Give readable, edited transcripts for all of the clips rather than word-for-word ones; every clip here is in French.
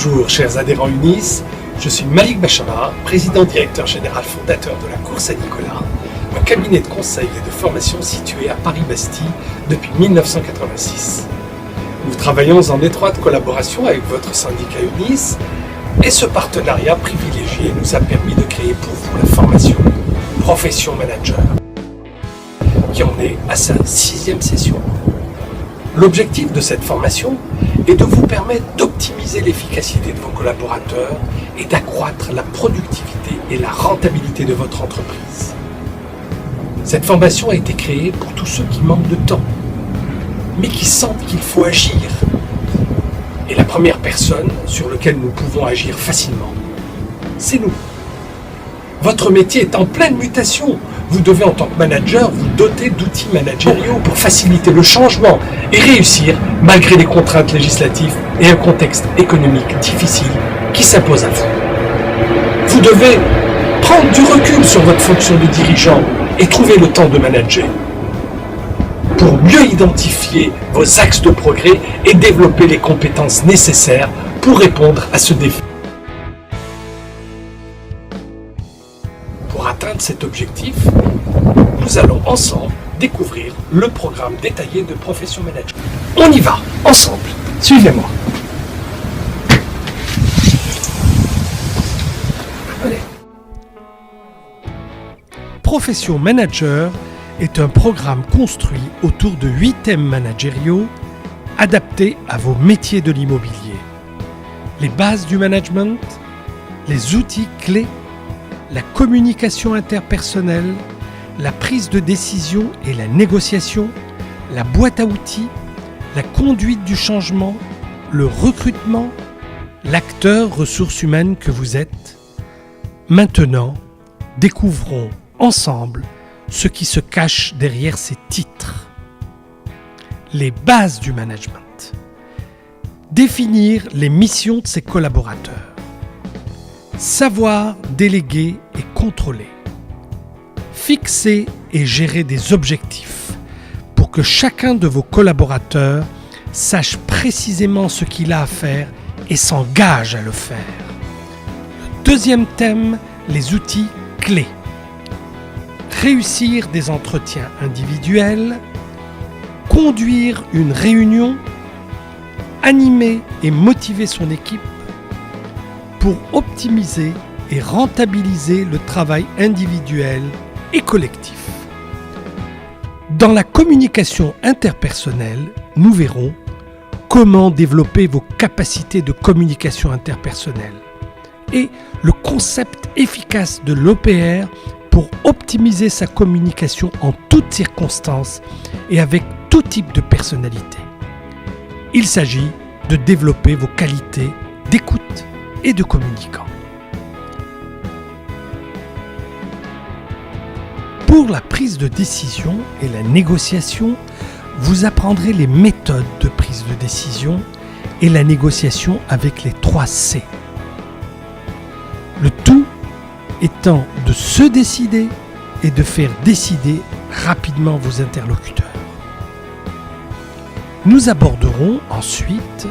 Bonjour chers adhérents UNIS, je suis Malik Bachara, président directeur général fondateur de la Cour Saint-Nicolas, un cabinet de conseil et de formation situé à Paris-Bastille depuis 1986. Nous travaillons en étroite collaboration avec votre syndicat UNIS et ce partenariat privilégié nous a permis de créer pour vous la formation Profession Manager, qui en est à sa 6e session. L'objectif de cette formation est de vous permettre d'optimiser l'efficacité de vos collaborateurs et d'accroître la productivité et la rentabilité de votre entreprise. Cette formation a été créée pour tous ceux qui manquent de temps, mais qui sentent qu'il faut agir. Et la première personne sur laquelle nous pouvons agir facilement, c'est nous. Votre métier est en pleine mutation. Vous devez, en tant que manager, vous doter d'outils managériaux pour faciliter le changement et réussir malgré les contraintes législatives et un contexte économique difficile qui s'impose à vous. Vous devez prendre du recul sur votre fonction de dirigeant et trouver le temps de manager pour mieux identifier vos axes de progrès et développer les compétences nécessaires pour répondre à ce défi. Pour atteindre cet objectif, nous allons ensemble découvrir le programme détaillé de Profession Manager. On y va, ensemble. Suivez-moi. Allez. Profession Manager est un programme construit autour de 8 thèmes managériaux adaptés à vos métiers de l'immobilier. Les bases du management, les outils clés, la communication interpersonnelle, la prise de décision et la négociation, la boîte à outils, la conduite du changement, le recrutement, l'acteur ressources humaines que vous êtes. Maintenant, découvrons ensemble ce qui se cache derrière ces titres. Les bases du management. Définir les missions de ses collaborateurs. Savoir déléguer et contrôler. Fixer et gérer des objectifs pour que chacun de vos collaborateurs sache précisément ce qu'il a à faire et s'engage à le faire. Le deuxième thème, les outils clés. Réussir des entretiens individuels, conduire une réunion, animer et motiver son équipe pour optimiser et rentabiliser le travail individuel et collectif. Dans la communication interpersonnelle, nous verrons comment développer vos capacités de communication interpersonnelle et le concept efficace de l'OPR pour optimiser sa communication en toutes circonstances et avec tout type de personnalité. Il s'agit de développer vos qualités d'écoute et de communicant. Pour la prise de décision et la négociation, vous apprendrez les méthodes de prise de décision et la négociation avec les 3 C. Le tout étant de se décider et de faire décider rapidement vos interlocuteurs. Nous aborderons ensuite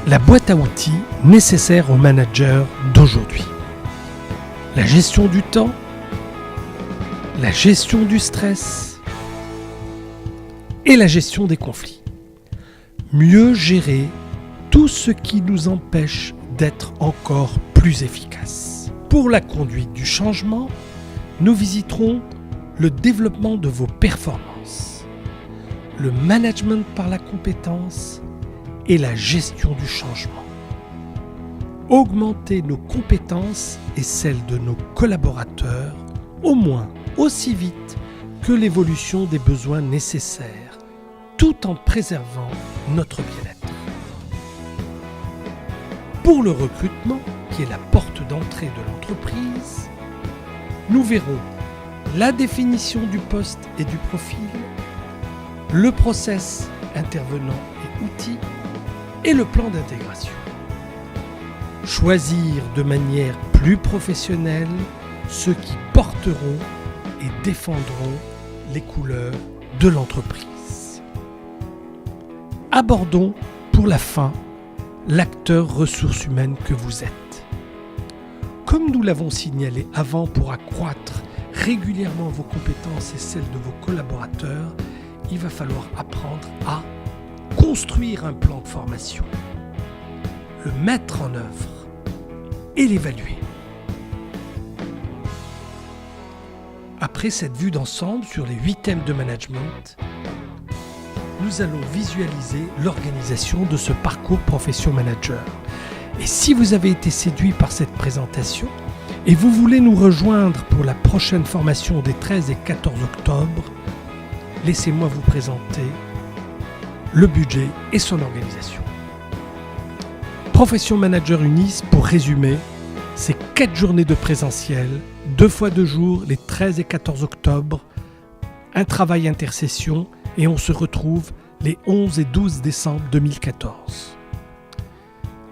la boîte à outils nécessaire aux managers d'aujourd'hui. La gestion du temps, la gestion du stress et la gestion des conflits. Mieux gérer tout ce qui nous empêche d'être encore plus efficaces. Pour la conduite du changement, nous visiterons le développement de vos performances, le management par la compétence et la gestion du changement. Augmenter nos compétences et celles de nos collaborateurs au moins aussi vite que l'évolution des besoins nécessaires, tout en préservant notre bien-être. Pour le recrutement, qui est la porte d'entrée de l'entreprise, nous verrons la définition du poste et du profil, le process intervenant et outils et le plan d'intégration. Choisir de manière plus professionnelle ceux qui porteront et défendront les couleurs de l'entreprise. Abordons pour la fin l'acteur ressources humaines que vous êtes. Comme nous l'avons signalé avant, pour accroître régulièrement vos compétences et celles de vos collaborateurs, il va falloir apprendre à construire un plan de formation, le mettre en œuvre et l'évaluer. Après cette vue d'ensemble sur les 8 thèmes de management, nous allons visualiser l'organisation de ce parcours profession manager. Et si vous avez été séduit par cette présentation et vous voulez nous rejoindre pour la prochaine formation des 13 et 14 octobre, laissez-moi vous présenter le budget et son organisation. Profession Manager Unis, pour résumer, c'est 4 journées de présentiel, 2 fois 2 jours, les 13 et 14 octobre, un travail intersession et on se retrouve les 11 et 12 décembre 2014.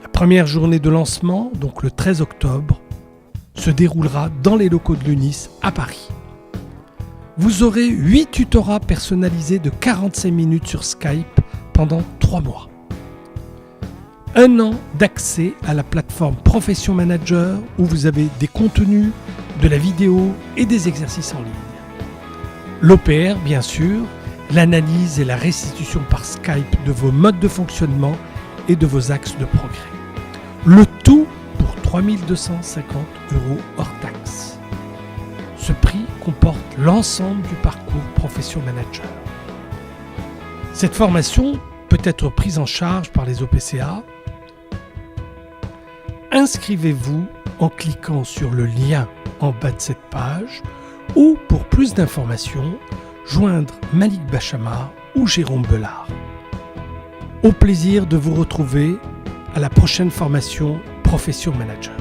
La première journée de lancement, donc le 13 octobre, se déroulera dans les locaux de l'UNIS à Paris. Vous aurez 8 tutorats personnalisés de 45 minutes sur Skype pendant 3 mois. 1 an d'accès à la plateforme Profession Manager où vous avez des contenus, de la vidéo et des exercices en ligne. L'OPR, bien sûr, l'analyse et la restitution par Skype de vos modes de fonctionnement et de vos axes de progrès. Le tout pour 3 250 € hors taxe. Ce prix comporte l'ensemble du parcours Profession Manager. Cette formation peut être prise en charge par les OPCA. Inscrivez-vous en cliquant sur le lien en bas de cette page ou pour plus d'informations, joindre Malik Bachamar ou Jérôme Belard. Au plaisir de vous retrouver à la prochaine formation Profession Manager.